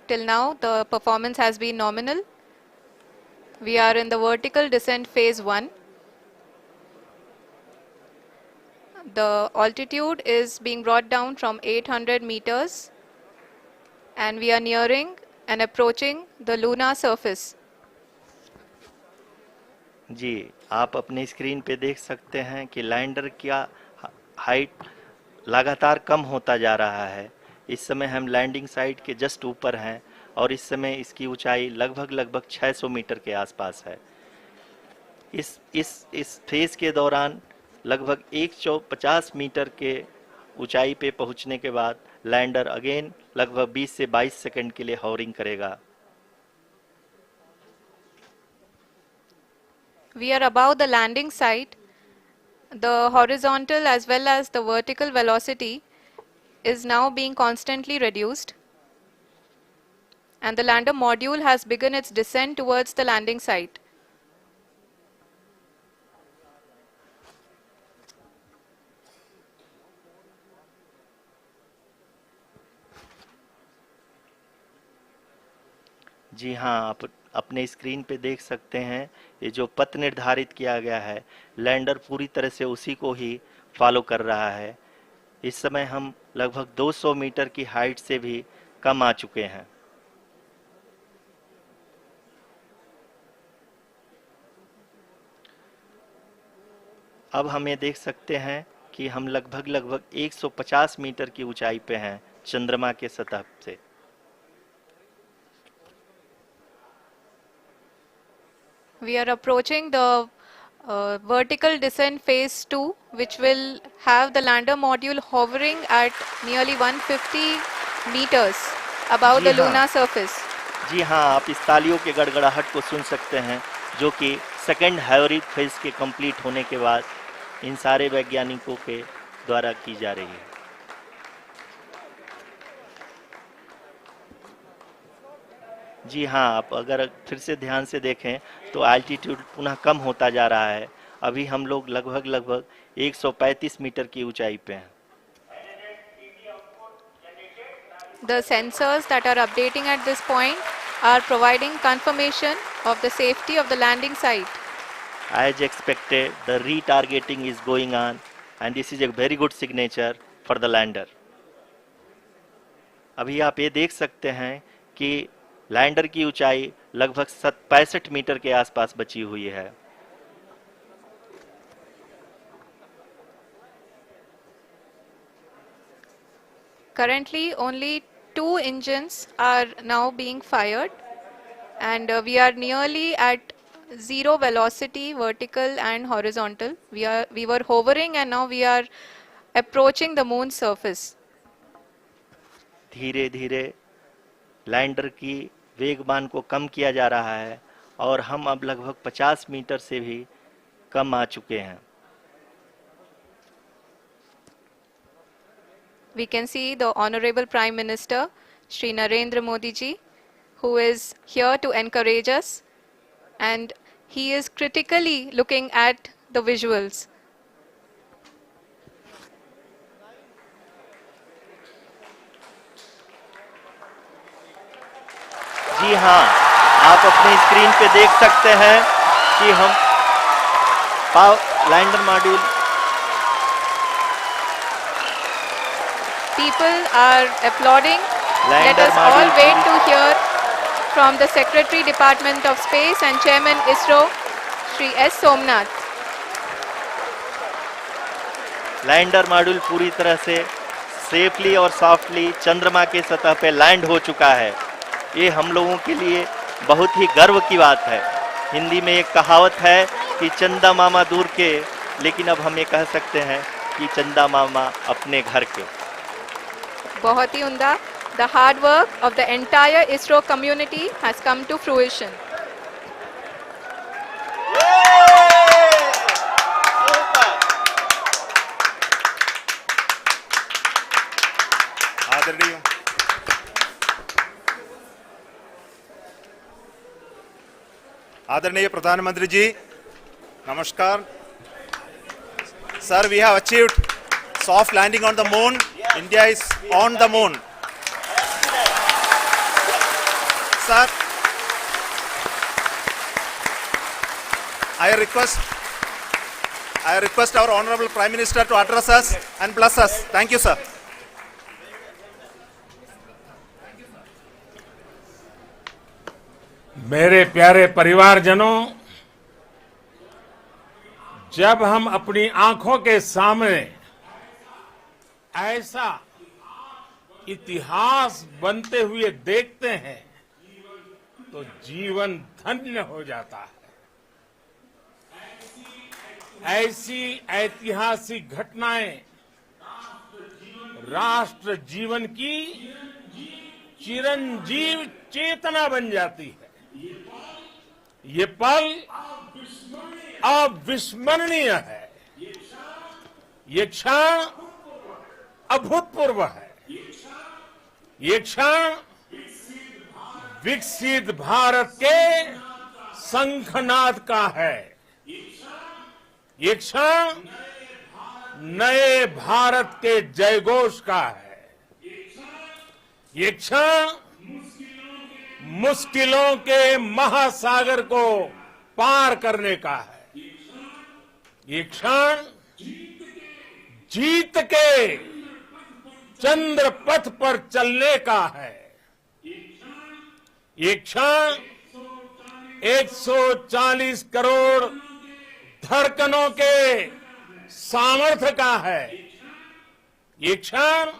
till now the performance has been nominal. We are in the vertical descent phase 1. The altitude is being brought down from 800 meters and we are nearing and approaching the lunar surface. जी, आप अपनी screen पे देख सकते हैं कि lander का height लगातार कम होता जा रहा है। इस समय हम लैंडिंग साइट के जस्ट ऊपर हैं और इस समय इसकी ऊंचाई लगभग लगभग 600 मीटर के आसपास है। इस फेज के दौरान लगभग 150 मीटर के ऊंचाई पे पहुंचने के बाद लैंडर अगेन लगभग 20 से 22 सेकंड के लिए हॉवरिंग करेगा। We are above the landing site. The horizontal as well as the vertical velocity is now being constantly reduced. And the lander module has begun its descent towards the landing site. जी हाँ, आप अपने screen पे देख सकते हैं ये जो पथ निर्धारित किया गया है, लैंडर पूरी तरह से उसी को ही फॉलो कर रहा है। इस समय हम लगभग 200 मीटर की हाइट से भी कम आ चुके हैं। अब हम ये देख सकते हैं कि हम लगभग लगभग 150 मीटर की ऊंचाई पे हैं चंद्रमा के सतह से। We are approaching the vertical descent phase 2, which will have the lander module hovering at nearly 150 meters above ji the हाँ, lunar surface. जी हाँ, आप इस तालियों के गड़गड़ाहट को सुन सकते हैं, जो कि सेकंड हैवरिक फेज के कंप्लीट होने के बाद इन सारे वैज्ञानिकों के द्वारा की जा रही है। जी हाँ, आप अगर फिर से ध्यान से देखें तो एल्टीट्यूड पुनः कम होता जा रहा है। अभी हम लोग लगभग लगभग 135 मीटर की ऊंचाई पे हैं। The sensors that are updating at this point are providing confirmation of the safety of the landing site. As expected, the retargeting is going on and this is a very good signature for the lander. अभी आप ये देख सकते हैं कि lander की ऊंचाई लगभग 65 मीटर के आसपास बची हुई है। Currently, only 2 engines are now being fired, and we are nearly at zero velocity, vertical and horizontal. We were hovering, and now we are approaching the moon's surface. धीरे धीरे लैंडर की वेगमान को कम किया जा रहा है और हम अब लगभग 50 मीटर से भी कम आ चुके हैं। We can see the Honorable Prime Minister, Shri Narendra Modi ji, who is here to encourage us, and he is critically looking at the visuals. जी हाँ, आप अपनी स्क्रीन पे देख सकते हैं कि हम lander module people are applauding. Let lander us all module wait to hear from the Secretary Department of Space and Chairman ISRO, Shri S. Somnath. Lander module पूरी तरह से सेफली और सॉफ्टली चंद्रमा के सतह पे लैंड हो चुका है। ये हम लोगों के लिए बहुत ही गर्व की बात है। हिंदी में एक कहावत है कि चंदा मामा दूर के, लेकिन अब हम ये कह सकते हैं कि चंदा मामा अपने घर के। बहुत ही उम्दा. The hard work of the entire ISRO community has come to fruition. आदरणीय आदरणीय प्रधानमंत्री जी, नमस्कार sir. We have achieved soft landing on the moon. India is on the moon. Sir, I request our Honorable Prime Minister to address us and bless us. Thank you, sir. मेरे प्यारे परिवारजनों, जब हम अपनी आंखों के सामने ऐसा इतिहास बनते हुए देखते हैं तो जीवन धन्य हो जाता है। ऐसी ऐतिहासिक घटनाएं राष्ट्र जीवन की चिरंजीव चेतना बन जाती है। ये पल अविस्मरणीय है। ये क्षण अभूतपूर्व है। ये क्षण विकसित भारत के शंखनाद का है। ये क्षण नए भारत के जयघोष का है। ये क्षण मुश्किलों के महासागर को पार करने का है। ये क्षण जीत के चंद्र पथ पर चलने का है। ये क्षण 140 करोड़ धड़कनों के सामर्थ्य का है। ये क्षण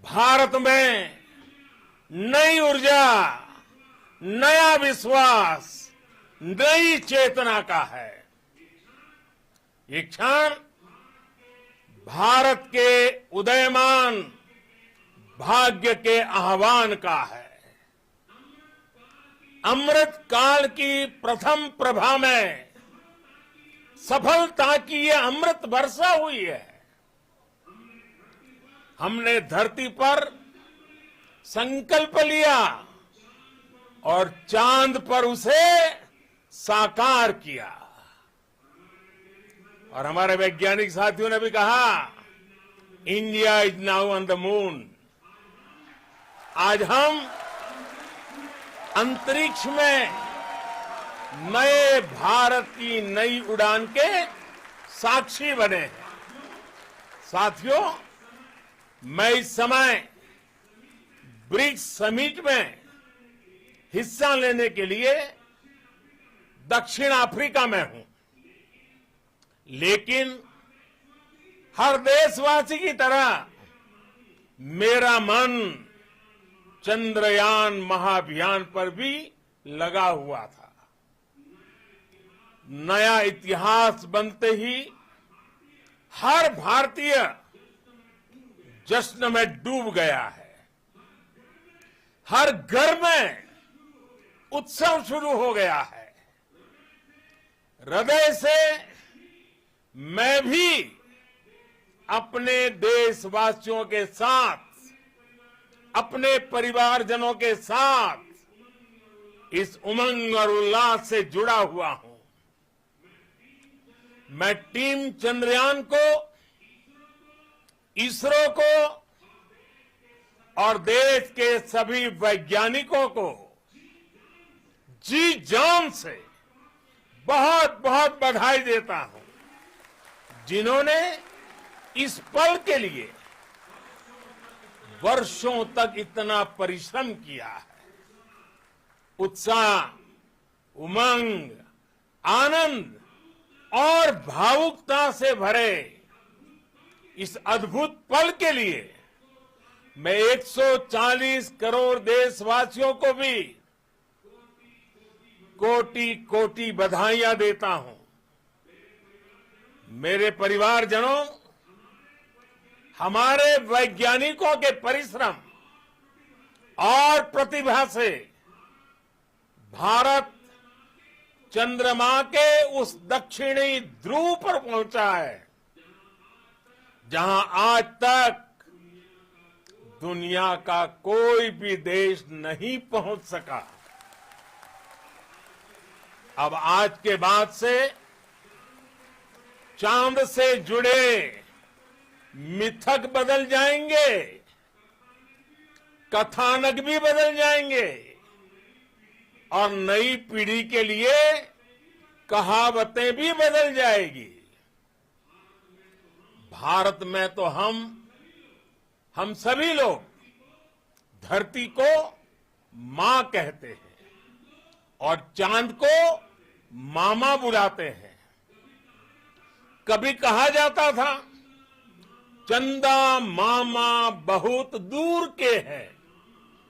भारत में नई ऊर्जा, नया विश्वास, नई चेतना का है। ये क्षण भारत के उदयमान भाग्य के आह्वान का है। अमृत काल की प्रथम प्रभा में सफलता की ये अमृत वर्षा हुई है। हमने धरती पर संकल्प लिया और चांद पर उसे साकार किया। और हमारे वैज्ञानिक साथियों ने भी कहा, India is now on the moon. आज हम अंतरिक्ष में नए भारत की नई उड़ान के साक्षी बने हैं। साथियों, मैं इस समय ब्रिक्स समिट में हिस्सा लेने के लिए दक्षिण अफ्रीका में हूं, लेकिन हर देशवासी की तरह मेरा मन चंद्रयान महाअभियान पर भी लगा हुआ था। नया इतिहास बनते ही हर भारतीय जश्न में डूब गया है। हर घर में उत्सव शुरू हो गया है। हृदय से मैं भी अपने देशवासियों के साथ, अपने परिवारजनों के साथ इस उमंग और उल्लास से जुड़ा हुआ हूं। मैं टीम चंद्रयान को, इसरो को और देश के सभी वैज्ञानिकों को जी जान से बहुत बहुत बधाई देता हूं, जिन्होंने इस पल के लिए वर्षों तक इतना परिश्रम किया है। उत्साह, उमंग, आनंद और भावुकता से भरे इस अद्भुत पल के लिए मैं 140 करोड़ देशवासियों को भी कोटि कोटि बधाइयां देता हूं। मेरे परिवारजनों, हमारे वैज्ञानिकों के परिश्रम और प्रतिभा से भारत चंद्रमा के उस दक्षिणी ध्रुव पर पहुंचा है जहां आज तक दुनिया का कोई भी देश नहीं पहुंच सका। अब आज के बाद से चांद से जुड़े मिथक बदल जाएंगे, कथानक भी बदल जाएंगे और नई पीढ़ी के लिए कहावतें भी बदल जाएगी। भारत में तो हम सभी लोग धरती को मां कहते हैं और चांद को मामा बुलाते हैं। कभी कहा जाता था चंदा मामा बहुत दूर के हैं,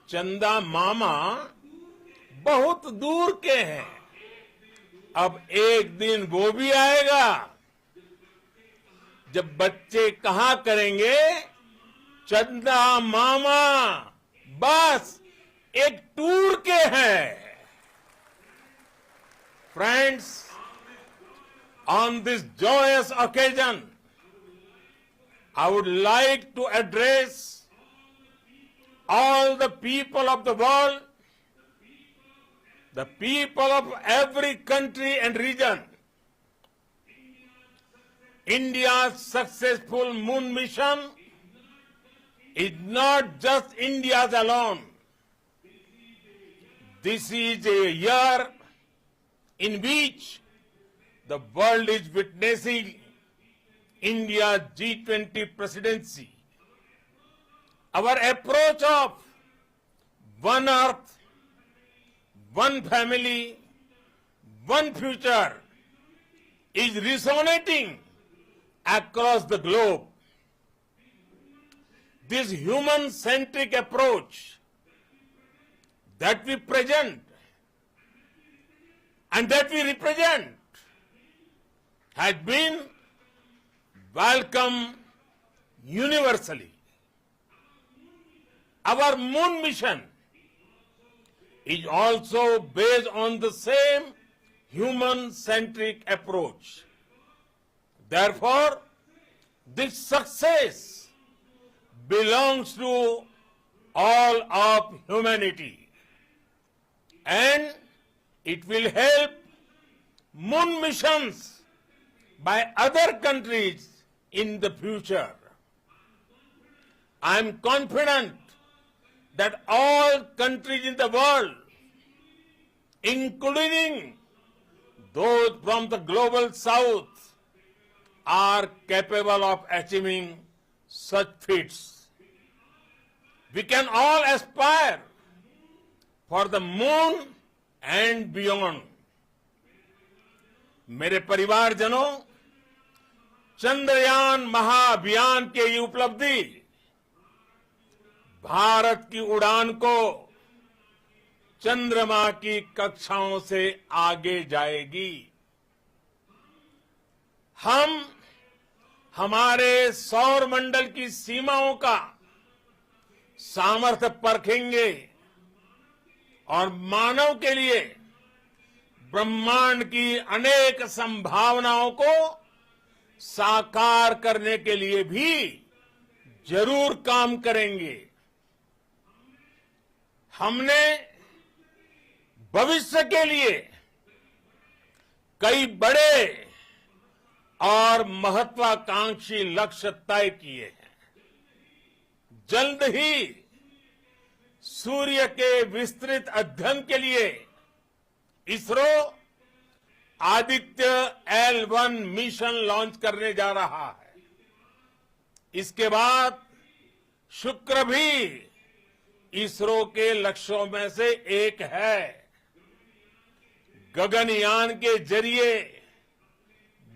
चंदा मामा बहुत दूर के हैं। अब एक दिन वो भी आएगा जब बच्चे कहा करेंगे चंदा मामा बस एक टूर के हैं। Friends, on this joyous occasion, I would like to address all the people of the world, the people of every country and region. India's successful moon mission is not just India's alone. This is a year in which the world is witnessing India's G20 presidency. Our approach of one earth, one family, one future is resonating across the globe. This human-centric approach that we present and that we represent has been welcomed universally. Our moon mission is also based on the same human-centric approach. Therefore, this success belongs to all of humanity, and it will help moon missions by other countries in the future. I am confident that all countries in the world, including those from the global south, are capable of achieving such feats. We can all aspire for the moon and beyond. मेरे परिवारजनों, चंद्रयान महाअभियान के ये उपलब्धि भारत की उड़ान को चंद्रमा की कक्षाओं से आगे जाएगी। हम हमारे सौर मंडल की सीमाओं का सामर्थ्य परखेंगे और मानव के लिए ब्रह्मांड की अनेक संभावनाओं को साकार करने के लिए भी जरूर काम करेंगे। हमने भविष्य के लिए कई बड़े और महत्वाकांक्षी लक्ष्य तय किए हैं। जल्द ही सूर्य के विस्तृत अध्ययन के लिए ISRO Aditya L1 mission launch करने जा रहा है। इसके बाद शुक्र भी इसरो के लक्ष्यों में से एक है। गगनयान के जरिए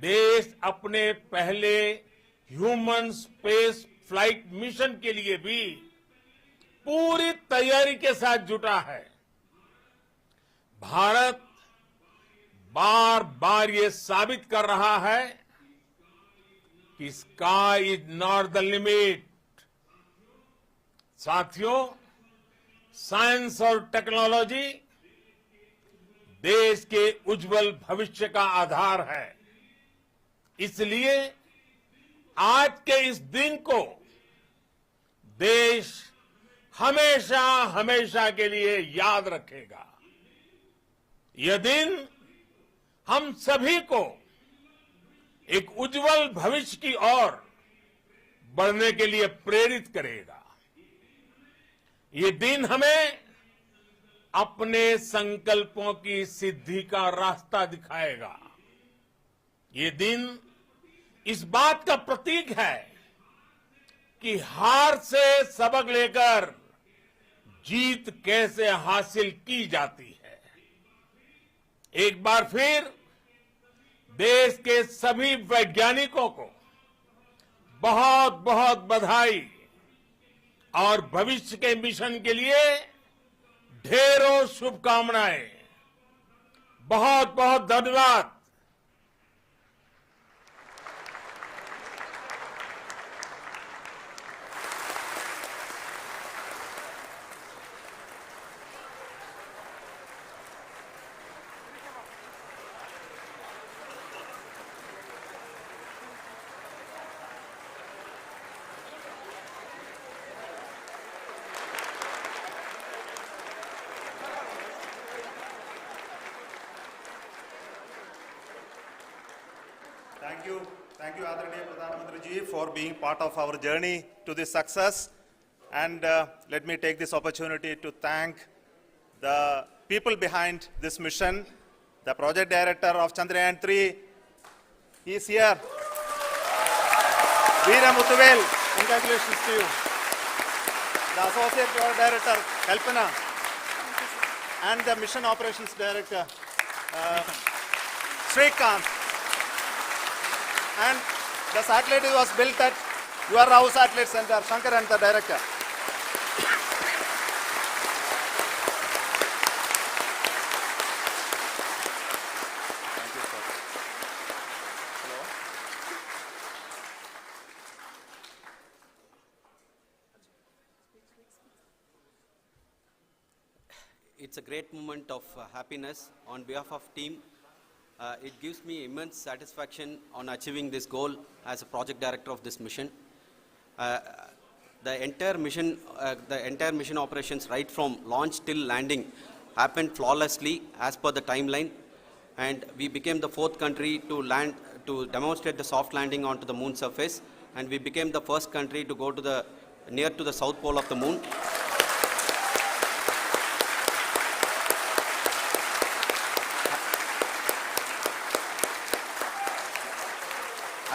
देश अपने पहले ह्यूमन स्पेस फ्लाइट मिशन के लिए भी पूरी तैयारी के साथ जुटा है। भारत बार बार ये साबित कर रहा है कि sky is not the limit. साथियों, साइंस और टेक्नोलॉजी देश के उज्जवल भविष्य का आधार है। इसलिए आज के इस दिन को देश हमेशा हमेशा के लिए याद रखेगा। यह दिन हम सभी को एक उज्जवल भविष्य की ओर बढ़ने के लिए प्रेरित करेगा। ये दिन हमें अपने संकल्पों की सिद्धि का रास्ता दिखाएगा। ये दिन इस बात का प्रतीक है कि हार से सबक लेकर जीत कैसे हासिल की जाती है। एक बार फिर देश के सभी वैज्ञानिकों को बहुत बहुत बधाई और भविष्य के मिशन के लिए ढेरों शुभकामनाएं। बहुत बहुत धन्यवाद। Thank you, Adranaya Pradhan Mantri ji, for being part of our journey to this success. And let me take this opportunity to thank the people behind this mission. The project director of Chandrayaan-3, he is here. Veera Muthuvel, congratulations to you. The associate project director, Kalpana, and the mission operations director, Srikanth. And the satellite was built at your Rao Satellite Center, Shankar and the director. Thank you, sir. Hello. It's a great moment of happiness on behalf of team. It gives me immense satisfaction on achieving this goal as a project director of this mission. The entire mission operations right from launch till landing happened flawlessly as per the timeline, and we became the 4th country to demonstrate the soft landing onto the moon surface, and we became the first country to go to near to the south pole of the moon.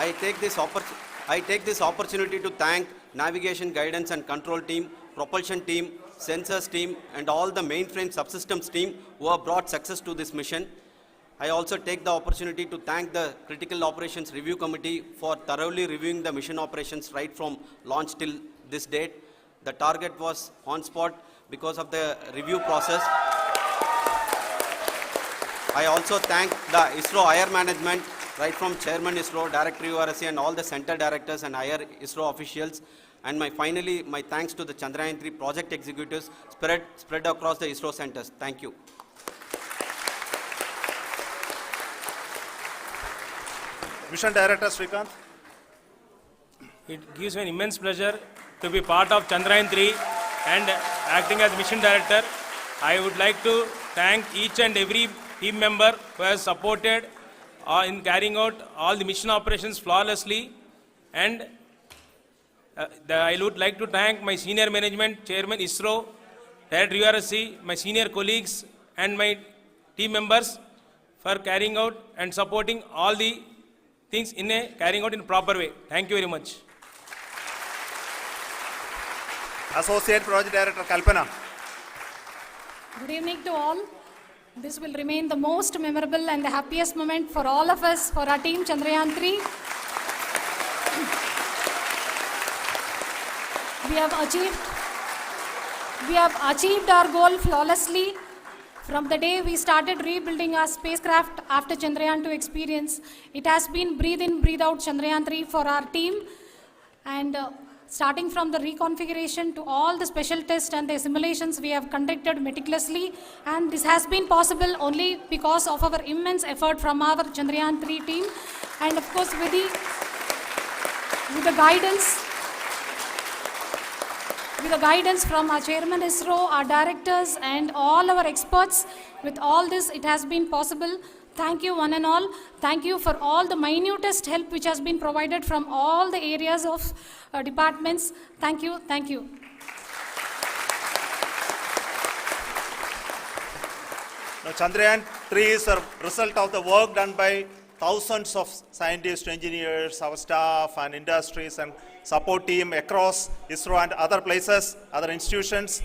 I take this opportunity to thank navigation, guidance and control team, propulsion team, sensors team and all the mainframe subsystems team who have brought success to this mission. I also take the opportunity to thank the Critical Operations Review Committee for thoroughly reviewing the mission operations right from launch till this date. The target was on spot because of the review process. I also thank the ISRO higher management, right from Chairman ISRO, Director URSC and all the center directors and higher ISRO officials. And finally, my thanks to the Chandrayaan-3 project executives spread across the ISRO centers. Thank you. Mission Director Srikanth. It gives me an immense pleasure to be part of Chandrayaan-3 and acting as Mission Director. I would like to thank each and every team member who has supported in carrying out all the mission operations flawlessly, and I would like to thank my senior management, Chairman ISRO, Director URSC, my senior colleagues and my team members for carrying out and supporting all the things carrying out in a proper way. Thank you very much. Associate Project Director Kalpana. Good evening to all. This will remain the most memorable and the happiest moment for all of us, for our team Chandrayaan-3. We have achieved our goal flawlessly. From the day we started rebuilding our spacecraft after Chandrayaan-2 experience, it has been breathe in, breathe out Chandrayaan-3 for our team. And starting from the reconfiguration to all the special tests and the simulations we have conducted meticulously, and this has been possible only because of our immense effort from our Chandrayaan-3 team, and of course with the guidance from our chairman ISRO, our directors and all our experts. With all this, it has been possible. Thank you one and all. Thank you for all the minutest help which has been provided from all the areas of departments. Thank you. Thank you. Now, Chandrayaan-3 is a result of the work done by thousands of scientists, engineers, our staff and industries and support team across ISRO and other places, other institutions.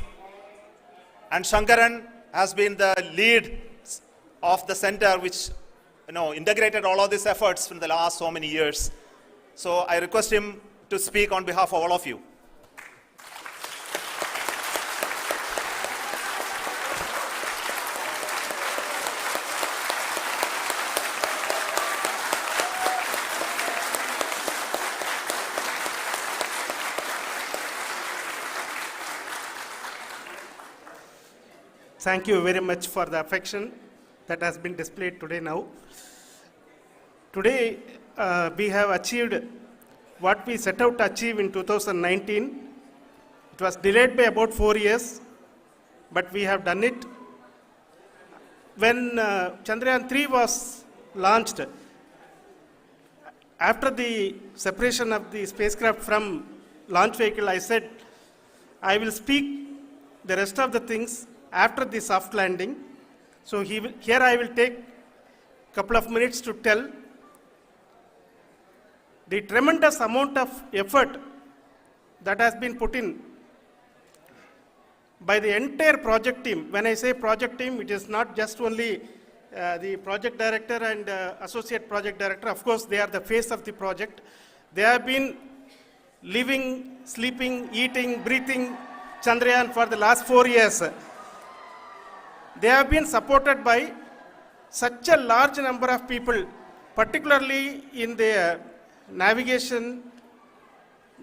And Shankaran has been the lead of the center which integrated all of these efforts in the last so many years. So I request him to speak on behalf of all of you. Thank you very much for the affection that has been displayed today now. Today, we have achieved what we set out to achieve in 2019. It was delayed by about 4 years, but we have done it. When Chandrayaan-3 was launched, after the separation of the spacecraft from launch vehicle, I said, I will speak the rest of the things after the soft landing. So here I will take a couple of minutes to tell the tremendous amount of effort that has been put in by the entire project team. When I say project team, it is not just only the project director and associate project director. Of course, they are the face of the project. They have been living, sleeping, eating, breathing Chandrayaan for the last 4 years. They have been supported by such a large number of people, particularly in the navigation,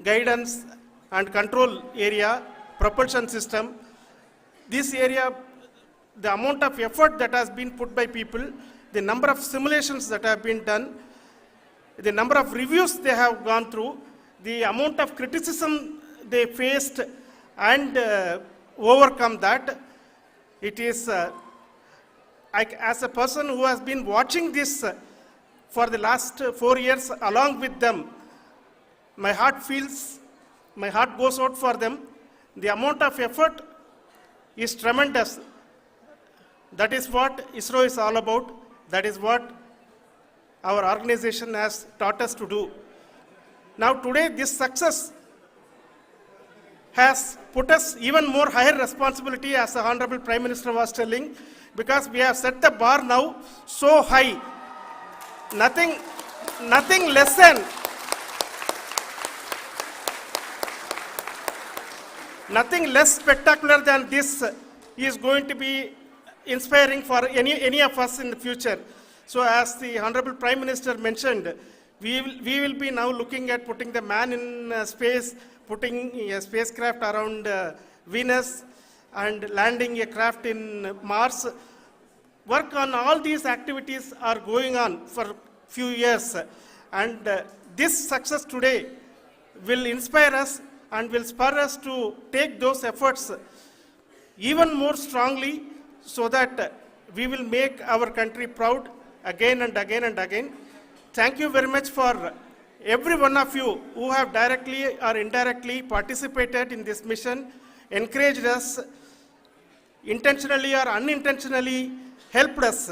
guidance and control area, propulsion system. This area, the amount of effort that has been put by people, the number of simulations that have been done, the number of reviews they have gone through, the amount of criticism they faced and overcome that. It is, as a person who has been watching this for the last 4 years along with them, my heart goes out for them. The amount of effort is tremendous. That is what ISRO is all about. That is what our organization has taught us to do. Now today, this success has put us even more higher responsibility, as the Honorable Prime Minister was telling, because we have set the bar now so high. Nothing less spectacular than this is going to be inspiring for any of us in the future. So as the Honorable Prime Minister mentioned, we will be now looking at putting the man in space, putting a spacecraft around Venus and landing a craft in Mars. Work on all these activities are going on for a few years. And this success today will inspire us and will spur us to take those efforts even more strongly so that we will make our country proud again and again and again. Thank you very much for every one of you who have directly or indirectly participated in this mission, encouraged us, intentionally or unintentionally helped us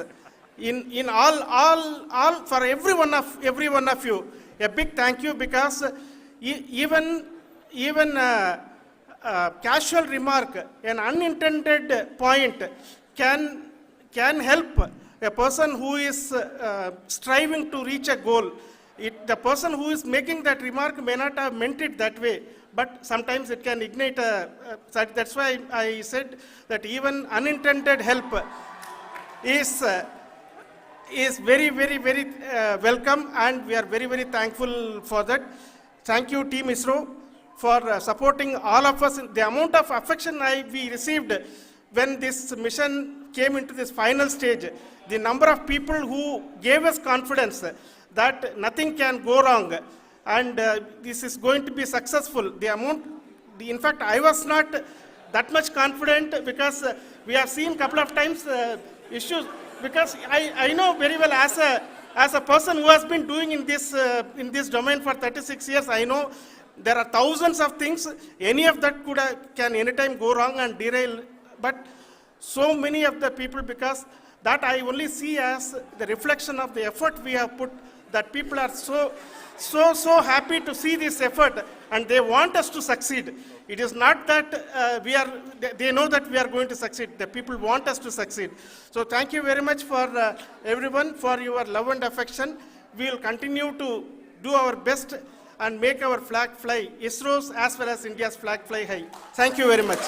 in all for every one of you. A big thank you, because even casual remark, an unintended point can help a person who is striving to reach a goal. The person who is making that remark may not have meant it that way, but sometimes it can ignite that's why I said that even unintended help is very, very, very welcome, and we are very, very thankful for that. Thank you, Team ISRO, for supporting all of us. The amount of affection we received when this mission came into this final stage, the number of people who gave us confidence that nothing can go wrong, and this is going to be successful. In fact, I was not that much confident, because we have seen a couple of times issues, because I know very well as a person who has been doing in this domain for 36 years, I know there are thousands of things. Any of that can anytime go wrong and derail. But so many of the people, because that I only see as the reflection of the effort we have put, that people are so happy to see this effort, and they want us to succeed. It is not that they know that we are going to succeed. The people want us to succeed. So thank you very much for everyone, for your love and affection. We will continue to do our best and make our flag fly, ISRO's as well as India's flag fly high. Thank you very much.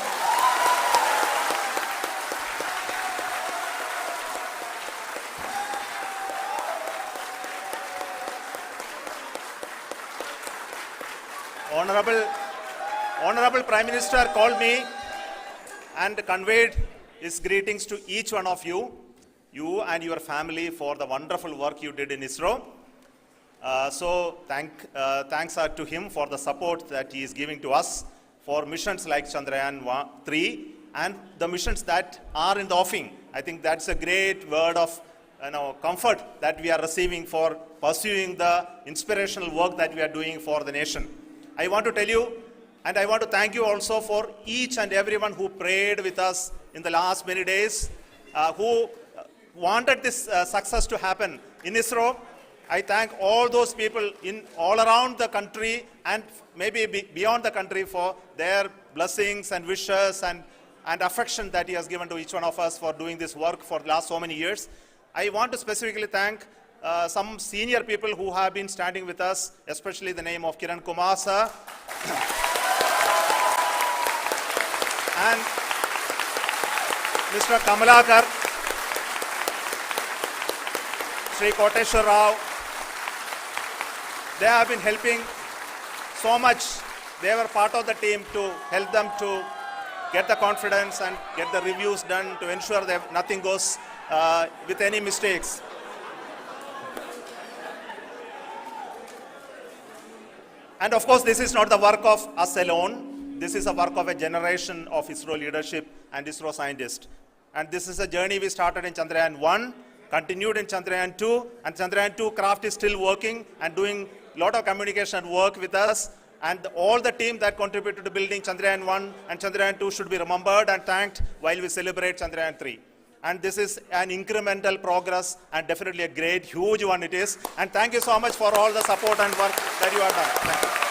Honorable Prime Minister called me and conveyed his greetings to each one of you and your family, for the wonderful work you did in ISRO. So thanks are to him for the support that he is giving to us for missions like Chandrayaan-3 and the missions that are in the offing. I think that's a great word of comfort that we are receiving for pursuing the inspirational work that we are doing for the nation. I want to tell you, and I want to thank you also for each and everyone who prayed with us in the last many days, who wanted this success to happen in ISRO. I thank all those people all around the country and maybe beyond the country for their blessings and wishes and affection that he has given to each one of us for doing this work for the last so many years. I want to specifically thank some senior people who have been standing with us, especially the name of Kiran Kumar sir and Mr. Kamalakar, Sri Koteshwar Rao. They have been helping so much. They were part of the team to help them to get the confidence and get the reviews done to ensure that nothing goes with any mistakes. And of course, this is not the work of us alone. This is a work of a generation of ISRO leadership and ISRO scientists. And this is a journey we started in Chandrayaan-1, continued in Chandrayaan-2, and Chandrayaan-2 craft is still working and doing a lot of communication work with us. And all the team that contributed to building Chandrayaan-1 and Chandrayaan-2 should be remembered and thanked while we celebrate Chandrayaan-3. And this is an incremental progress and definitely a great, huge one it is. And thank you so much for all the support and work that you have done. Thank you.